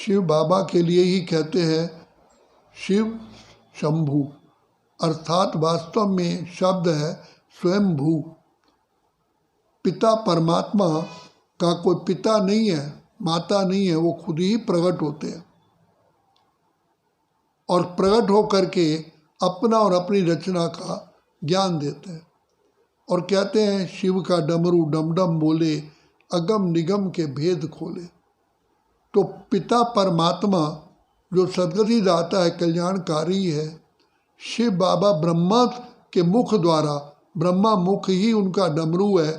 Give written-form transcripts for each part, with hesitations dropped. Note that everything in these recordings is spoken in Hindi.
शिव बाबा के लिए ही कहते हैं शिव शंभू, अर्थात वास्तव में शब्द है स्वयंभू। पिता परमात्मा का कोई पिता नहीं है, माता नहीं है, वो खुद ही प्रकट होते हैं और प्रकट होकर के अपना और अपनी रचना का ज्ञान देते हैं। और कहते हैं शिव का डमरू डमडम बोले, अगम निगम के भेद खोले। तो पिता परमात्मा जो सदगति दाता है, कल्याणकारी है, शिव बाबा ब्रह्मा के मुख द्वारा, ब्रह्मा मुख ही उनका डमरू है,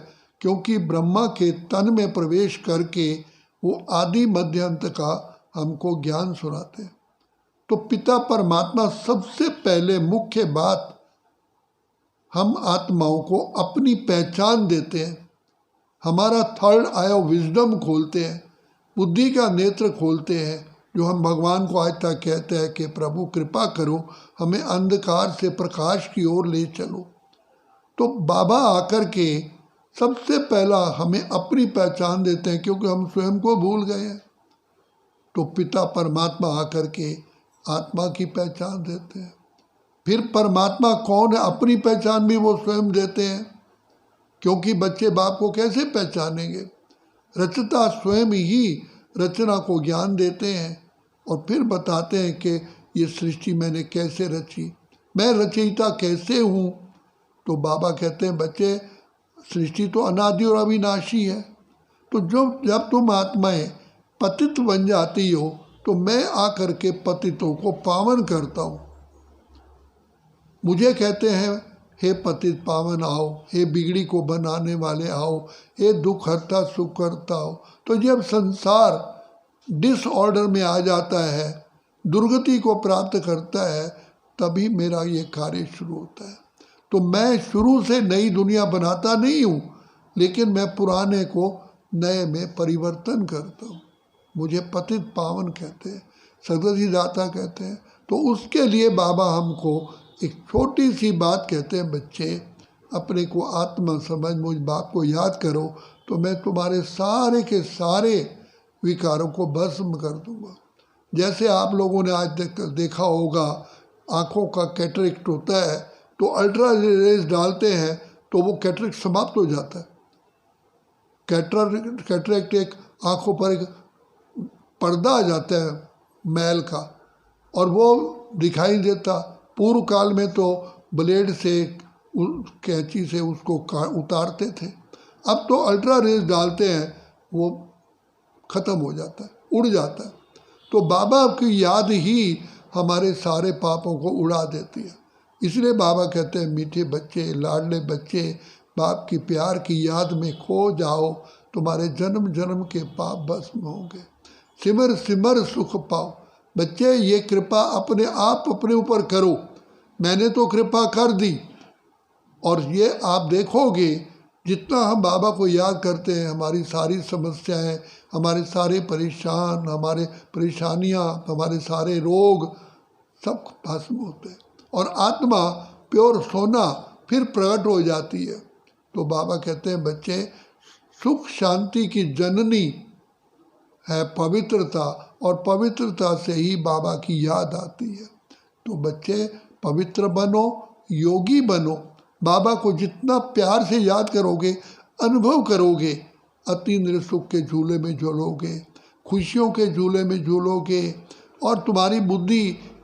क्योंकि ब्रह्मा के तन में प्रवेश करके वो आदि मध्य अंत का हमको ज्ञान सुनाते हैं। तो पिता परमात्मा सबसे पहले मुख्य बात हम आत्माओं को अपनी पहचान देते हैं, हमारा थर्ड आई ऑफ विजडम खोलते हैं, बुद्धि का नेत्र खोलते हैं, जो हम भगवान को आज तक कहते हैं कि प्रभु कृपा करो, हमें अंधकार से प्रकाश की ओर ले चलो। तो बाबा आकर के सबसे पहला हमें अपनी पहचान देते हैं, क्योंकि हम स्वयं को भूल गए हैं। तो पिता परमात्मा आकर के आत्मा की पहचान देते हैं। फिर परमात्मा कौन है, अपनी पहचान भी वो स्वयं देते हैं, क्योंकि बच्चे बाप को कैसे पहचानेंगे। रचता स्वयं ही रचना को ज्ञान देते हैं और फिर बताते हैं कि ये सृष्टि मैंने कैसे रची, मैं रचयिता कैसे हूँ। तो बाबा कहते हैं बच्चे, सृष्टि तो अनादि और अविनाशी है, तो जब तुम आत्माएं पतित बन जाती हो तो मैं आकर के पतितों को पावन करता हूँ। मुझे कहते हैं हे पतित पावन आओ, हे बिगड़ी को बनाने वाले आओ, हे दुख हरता सुख करता आओ। तो जब संसार डिसऑर्डर में आ जाता है, दुर्गति को प्राप्त करता है, तभी मेरा ये कार्य शुरू होता है। तो मैं शुरू से नई दुनिया बनाता नहीं हूँ, लेकिन मैं पुराने को नए में परिवर्तन करता हूँ। मुझे पतित पावन कहते हैं, सदगति दाता कहते हैं। तो उसके लिए बाबा हमको एक छोटी सी बात कहते हैं, बच्चे अपने को आत्मा समझ मुझ बाप को याद करो, तो मैं तुम्हारे सारे के सारे विकारों को भस्म कर दूंगा। जैसे आप लोगों ने आज तक देखा होगा, आँखों का कैटरेक्ट होता है तो अल्ट्रा रेज डालते हैं तो वो कैटरेक्ट समाप्त हो जाता है। कैटरेक्ट एक आँखों पर एक पर्दा आ जाता है मैल का, और वो दिखाई देता। पूर्व काल में तो ब्लेड से, कैंची से उसको उतारते थे, अब तो अल्ट्रा रेज डालते हैं, वो ख़त्म हो जाता है, उड़ जाता है। तो बाबा की याद ही हमारे सारे पापों को उड़ा देती है। इसलिए बाबा कहते हैं मीठे बच्चे, लाडले बच्चे, बाप की प्यार की याद में खो जाओ, तुम्हारे जन्म जन्म के पाप भस्म होंगे, सिमर सिमर सुख पाओ। बच्चे ये कृपा अपने आप अपने ऊपर करो, मैंने तो कृपा कर दी, और ये आप देखोगे जितना हम बाबा को याद करते हैं, हमारी सारी समस्याएं, हमारे सारे परेशान, हमारे परेशानियां, हमारे सारे रोग सब भस्म होते हैं, और आत्मा प्योर सोना फिर प्रकट हो जाती है। तो बाबा कहते हैं बच्चे, सुख शांति की जननी है पवित्रता, और पवित्रता से ही बाबा की याद आती है। तो बच्चे पवित्र बनो, योगी बनो, बाबा को जितना प्यार से याद करोगे, अनुभव करोगे, अतीन्द्र सुख के झूले में झूलोगे, खुशियों के झूले में झूलोगे, और तुम्हारी बुद्धि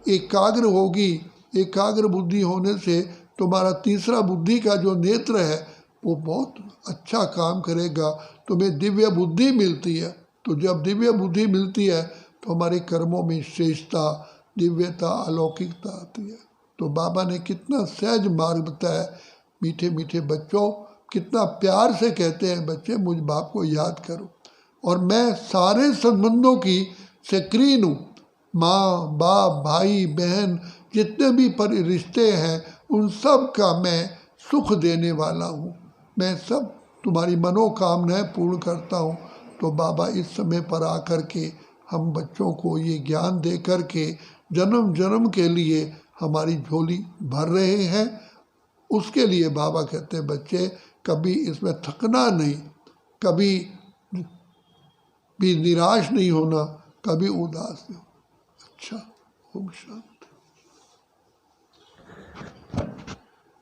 एकाग्र होगी। एकाग्र बुद्धि होने से तुम्हारा तीसरा बुद्धि का जो नेत्र है वो बहुत अच्छा काम करेगा, तुम्हें दिव्य बुद्धि मिलती है। तो जब दिव्य बुद्धि मिलती है तो हमारे कर्मों में श्रेष्ठता, दिव्यता, अलौकिकता आती है। तो बाबा ने कितना सहज मार्ग बताया। मीठे मीठे बच्चों, कितना प्यार से कहते हैं बच्चे मुझ बाप को याद करो, और मैं सारे संबंधों की सक्रीन हूँ। माँ बाप भाई बहन जितने भी रिश्ते हैं उन सब का मैं सुख देने वाला हूँ, मैं सब तुम्हारी मनोकामनाएं पूर्ण करता हूँ। तो बाबा इस समय पर आकर के हम बच्चों को ये ज्ञान दे कर के जन्म जन्म के लिए हमारी झोली भर रहे हैं। उसके लिए बाबा कहते हैं बच्चे कभी इसमें थकना नहीं, कभी भी निराश नहीं होना, कभी उदास नहीं हो। अच्छा, ओम शांति।